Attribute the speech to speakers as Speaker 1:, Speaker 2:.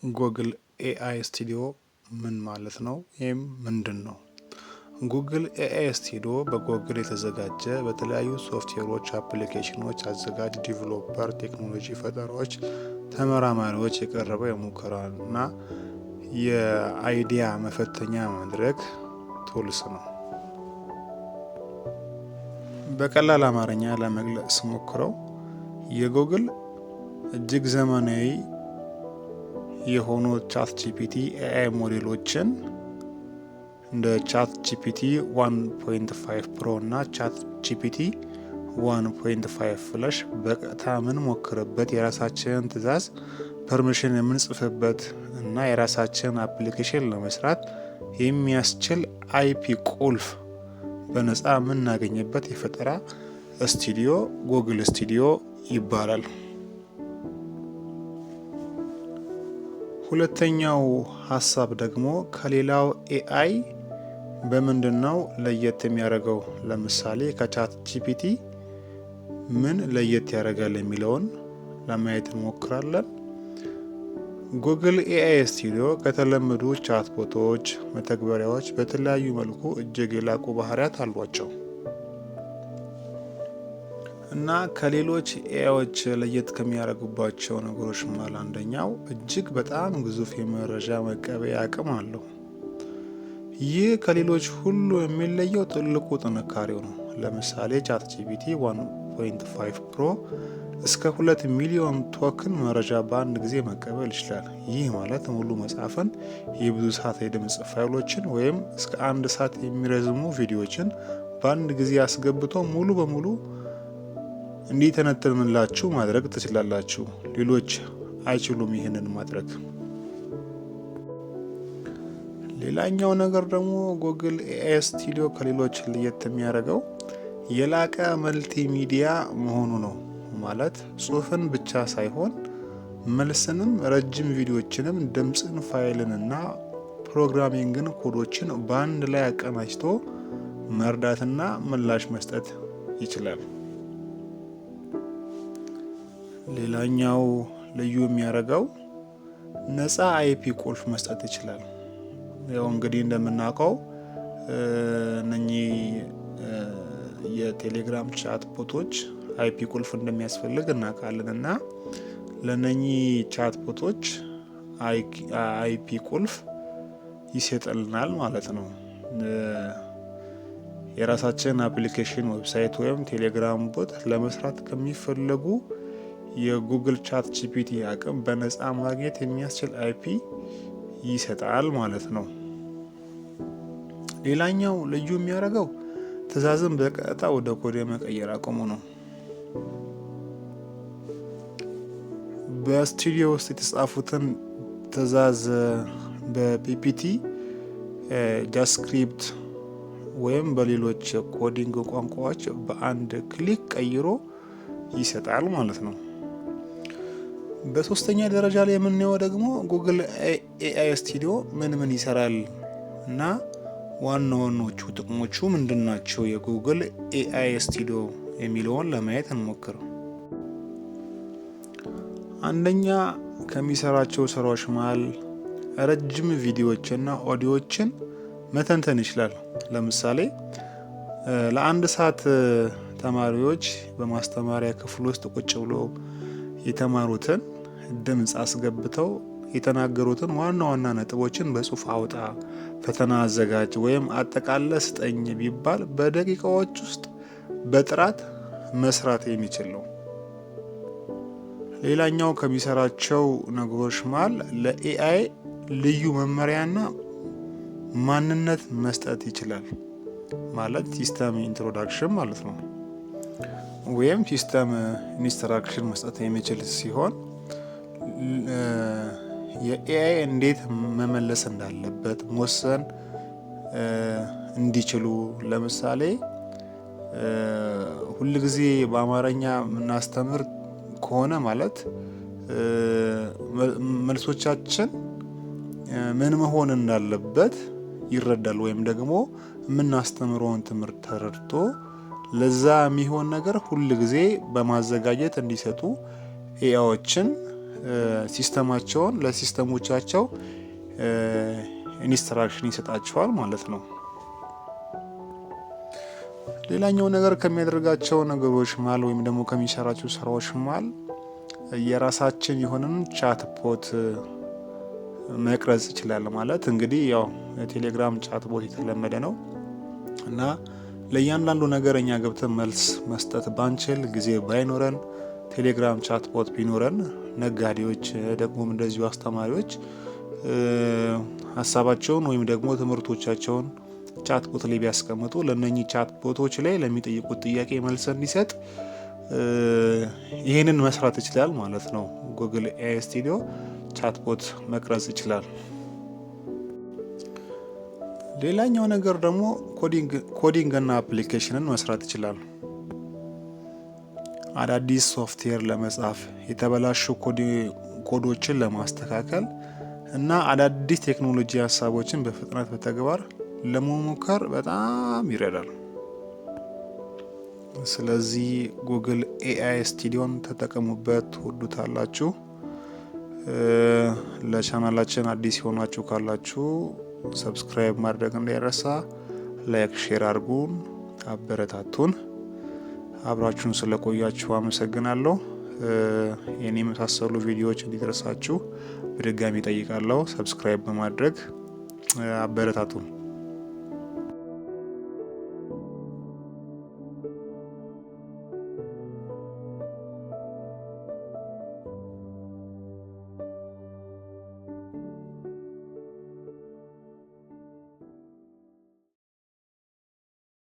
Speaker 1: ጉግል ኤአይ ስቱዲዮ ምን ማለት ነው? ይህም ምንድን ነው? ጉግል ኤአይ ስቱዲዮ በጉግል የተዘጋጀ በተለያዩ ሶፍትዌሮች፣ አፕሊኬሽኖች አዘጋጅ፣ ዲቨሎፐር፣ ቴክኖሎጂ ፈጠራዎች፣ ተመራማሪዎች የቀረበ የሙከራና የአይዲያ መፈተኛ መድረክ ቱልስ ነው። በቀላል አማርኛ ለመግለጽ ስሞክረው የጉግል እጅግ ዘመናዊ የሆኑ ቻት ጂፒቲ ኤአይ ሞዴሎችን እንደ ቻት ጂፒቲ 1.5 ፕሮ እና ቻት ጂፒቲ 1.5 ፍላሽ በቀጥታ የምንሞክርበት የራሳችንን ትዕዛዝ ፐርሚሽን የምንጽፍበት እና የራሳችንን አፕሊኬሽን ለመስራት የሚያስችል አይፒ ቁልፍ በነፃ የምናገኝበት የፈጠራ ስቱዲዮ ጉግል ስቱዲዮ ይባላል። ሁለተኛው ሀሳብ ደግሞ ከሌላው ኤአይ በምንድነው ለየት የሚያደርገው? ለምሳሌ ከቻት ጂፒቲ ምን ለየት ያደርጋል የሚለውን ለማየት እንሞክራለን። ጉግል ኤአይ ስቱዲዮ ከተለመዱ ቻትቦቶች መተግበሪያዎች በተለያዩ መልኩ እጅግ የላቁ ባህሪያት አሏቸው እና ከሌሎች ኤአይዎች ለየት ከሚያደርጉባቸው ነገሮች መሃል አንደኛው እጅግ በጣም ግዙፍ የመረጃ መቀበያ አቅም አለው። ይህ ከሌሎች ሁሉ የሚለየው ትልቁ ጥንካሬው ነው። ለምሳሌ ቻት ጂፒቲ 1.5 ፕሮ እስከ 2 ሚሊዮን ቶክን መረጃ በአንድ ጊዜ መቀበል ይችላል። ይህ ማለት ሙሉ መጽሐፍን፣ የብዙ ሰዓት የድምጽ ፋይሎችን ወይም እስከ 1 ሰዓት የሚረዝሙ ቪዲዮዎችን በአንድ ጊዜ አስገብቶ ሙሉ በሙሉ እንዲተነተንላችሁ ማድረግ ትችላላችሁ። ሌሎች አይችሉም ይህንን ማድረግ። ሌላኛው ነገር ደግሞ ጉግል ኤአይ ስቱዲዮ ከሌሎች ለየት የሚያደርገው የላቀ መልቲ ሚዲያ መሆኑ ነው። ማለት ጽሁፍን ብቻ ሳይሆን መልስንም፣ ረጅም ቪዲዮዎችንም፣ ድምፅን፣ ፋይልንና ፕሮግራሚንግን ኮዶችን በአንድ ላይ አቀናጅቶ መርዳትና ምላሽ መስጠት ይችላል። ሌላኛው ልዩ የሚያደርገው ነፃ አይፒ ቁልፍ መስጠት ይችላል። ያው እንግዲህ እንደምናውቀው እነኚህ የቴሌግራም ቻት ቦቶች አይፒ ቁልፍ እንደሚያስፈልግ እናውቃለን እና ለነኚህ ቻት ቦቶች አይፒ ቁልፍ ይሰጥልናል ማለት ነው። የራሳችን አፕሊኬሽን ዌብሳይት ወይም ቴሌግራም ቦት ለመስራት ከሚፈለጉ የጉግል ቻት ጂፒቲ አቅም በነፃ ማግኘት የሚያስችል አይፒ ይሰጣል ማለት ነው። ሌላኛው ልዩ የሚያደርገው ትዕዛዝን በቀጥታ ወደ ኮድ የመቀየር አቅሙ ነው። በስቱዲዮ ውስጥ የተጻፉትን ትዕዛዝ በፒፒቲ፣ ጃቫስክሪፕት ወይም በሌሎች ኮዲንግ ቋንቋዎች በአንድ ክሊክ ቀይሮ ይሰጣል ማለት ነው። በሶስተኛ ደረጃ ላይ የምናየው ደግሞ ጉግል ኤአይ ስቱዲዮ ምን ይሰራል እና ዋና ዋናዎቹ ጥቅሞቹ ምንድናቸው? የጉግል ኤአይ ስቱዲዮ የሚለውን ለማየት እንሞክር። አንደኛ ከሚሰራቸው ስራዎች መሃል ረጅም ቪዲዮዎችና ኦዲዮዎችን መተንተን ይችላል። ለምሳሌ ለአንድ ሰዓት ተማሪዎች በማስተማሪያ ክፍል ውስጥ ቁጭ ብሎ የተማሩትን ድምፅ አስገብተው የተናገሩትን ዋና ዋና ነጥቦችን በጽሁፍ አውጣ፣ ፈተና አዘጋጅ ወይም አጠቃለ ስጠኝ ቢባል በደቂቃዎች ውስጥ በጥራት መስራት የሚችል ነው። ሌላኛው ከሚሰራቸው ነገሮች መሃል ለኤአይ ልዩ መመሪያና ማንነት መስጠት ይችላል። ማለት ሲስተም ኢንትሮዳክሽን ማለት ነው። ወይም ሲስተም ኢንስትራክሽን መስጠት የሚችል ሲሆን የኤአይ እንዴት መመለስ እንዳለበት መወሰን እንዲችሉ። ለምሳሌ ሁልጊዜ በአማርኛ የምናስተምር ከሆነ ማለት መልሶቻችን ምን መሆን እንዳለበት ይረዳል። ወይም ደግሞ የምናስተምረውን ትምህርት ተረድቶ ለዛ የሚሆን ነገር ሁል ጊዜ በማዘጋጀት እንዲሰጡ ኤአይዎችን ሲስተማቸውን ለሲስተሞቻቸው ኢንስትራክሽን ይሰጣቸዋል ማለት ነው። ሌላኛው ነገር ከሚያደርጋቸው ነገሮች መሀል ወይም ደግሞ ከሚሰራቸው ስራዎች መሀል የራሳችን የሆነን ቻት ቦት መቅረጽ ይችላል። ማለት እንግዲህ ያው የቴሌግራም ቻት ቦት የተለመደ ነው እና ለእያንዳንዱ ነገር እኛ ገብተን መልስ መስጠት ባንችል፣ ጊዜ ባይኖረን፣ ቴሌግራም ቻት ቦት ቢኖረን ነጋዴዎች ደግሞ እንደዚሁ አስተማሪዎች ሀሳባቸውን ወይም ደግሞ ትምህርቶቻቸውን ቻት ቦት ላይ ቢያስቀምጡ ለነኚህ ቻት ቦቶች ላይ ለሚጠይቁት ጥያቄ መልስ እንዲሰጥ ይህንን መስራት ይችላል ማለት ነው። ጉግል ኤአይ ስቱዲዮ ቻት ቦት መቅረጽ ይችላል። ሌላኛው ነገር ደግሞ ኮዲንግ እና አፕሊኬሽንን መስራት ይችላል። አዳዲስ ሶፍትዌር ለመጻፍ፣ የተበላሹ ኮዶችን ለማስተካከል እና አዳዲስ ቴክኖሎጂ ሀሳቦችን በፍጥነት በተግባር ለመሞከር በጣም ይረዳል። ስለዚህ ጉግል ኤአይ ስቱዲዮን ተጠቀሙበት፣ ትወዱታላችሁ። ለቻናላችን አዲስ የሆናችሁ ካላችሁ ሰብስክራይብ ማድረግ እንዳይረሳ፣ ላይክ ሼር አድርጉን፣ አበረታቱን። አብራችሁን ስለቆያችሁ አመሰግናለሁ። የኔ የመሳሰሉ ቪዲዮዎች እንዲደርሳችሁ በድጋሚ ጠይቃለሁ። ሰብስክራይብ በማድረግ አበረታቱን።